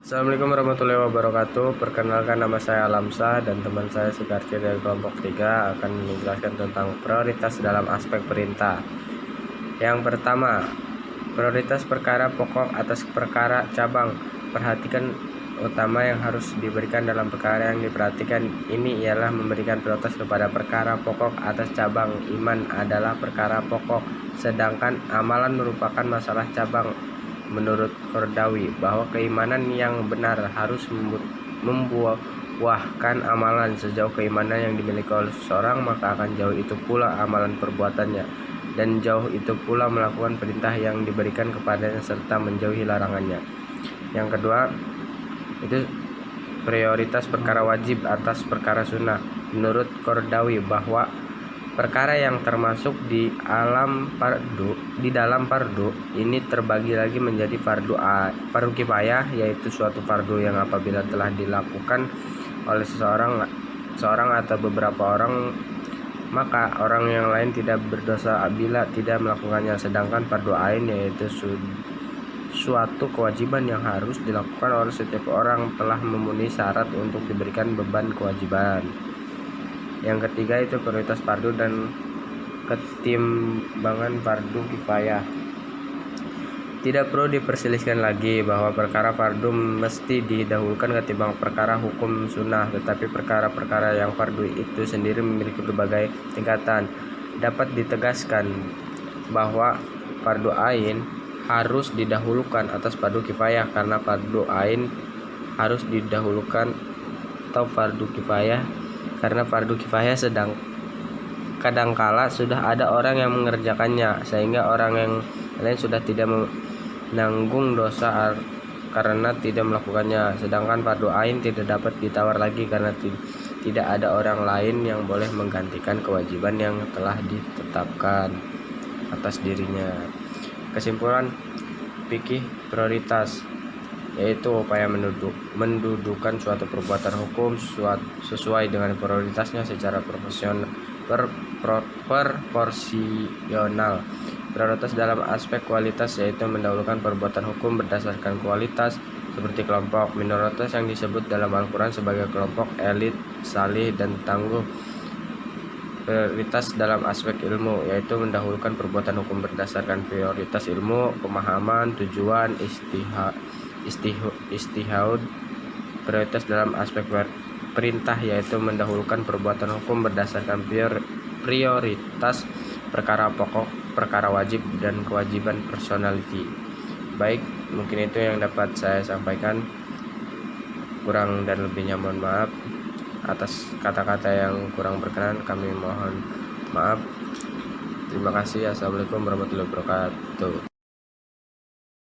Assalamualaikum warahmatullahi wabarakatuh. Perkenalkan, nama saya Alamsa dan teman saya Sukarti dari kelompok 3 akan menjelaskan tentang prioritas dalam aspek perintah. Yang pertama, prioritas perkara pokok atas perkara cabang. Perhatikan utama yang harus diberikan dalam perkara yang diperhatikan ini ialah memberikan prioritas kepada perkara pokok atas cabang. Iman adalah perkara pokok, sedangkan amalan merupakan masalah cabang. Menurut Kordawi, bahwa keimanan yang benar harus membuahkan amalan. Sejauh keimanan yang dimiliki oleh seseorang, maka akan jauh itu pula amalan perbuatannya, dan jauh itu pula melakukan perintah yang diberikan kepadanya serta menjauhi larangannya. Yang kedua, itu prioritas perkara wajib atas perkara sunnah. Menurut Kordawi, bahwa perkara yang termasuk di dalam fardu ini terbagi lagi menjadi fardu kifayah, yaitu suatu fardu yang apabila telah dilakukan oleh seorang atau beberapa orang, maka orang yang lain tidak berdosa bila tidak melakukannya. Sedangkan fardu ain, yaitu suatu kewajiban yang harus dilakukan oleh setiap orang telah memenuhi syarat untuk diberikan beban kewajiban. Yang ketiga, itu prioritas fardu dan ketimbangan fardu kifayah. Tidak perlu diperselisihkan lagi bahwa perkara fardu mesti didahulukan ketimbang perkara hukum sunnah, tetapi perkara-perkara yang fardu itu sendiri memiliki berbagai tingkatan. Dapat ditegaskan bahwa fardu ain harus didahulukan atas fardu kifayah, karena fardu ain harus didahulukan atau fardu kifayah karena fardu kifayah kadangkala sudah ada orang yang mengerjakannya, sehingga orang yang lain sudah tidak menanggung dosa karena tidak melakukannya. Sedangkan fardu ain tidak dapat ditawar lagi karena tidak ada orang lain yang boleh menggantikan kewajiban yang telah ditetapkan atas dirinya. Kesimpulan fikih prioritas, yaitu upaya mendudukan suatu perbuatan hukum sesuai dengan prioritasnya secara proporsional. Prioritas dalam aspek kualitas, yaitu mendahulukan perbuatan hukum berdasarkan kualitas, seperti kelompok minoritas yang disebut dalam Al-Quran sebagai kelompok elit, salih, dan tangguh. Prioritas dalam aspek ilmu, yaitu mendahulukan perbuatan hukum berdasarkan prioritas ilmu, pemahaman, tujuan, istihad. Prioritas dalam aspek perintah, yaitu mendahulukan perbuatan hukum berdasarkan prioritas perkara pokok, perkara wajib, dan kewajiban personality. Baik, mungkin itu yang dapat saya sampaikan. Kurang dan lebihnya mohon maaf. Atas kata-kata yang kurang berkenan kami mohon maaf. Terima kasih. Assalamualaikum warahmatullahi wabarakatuh.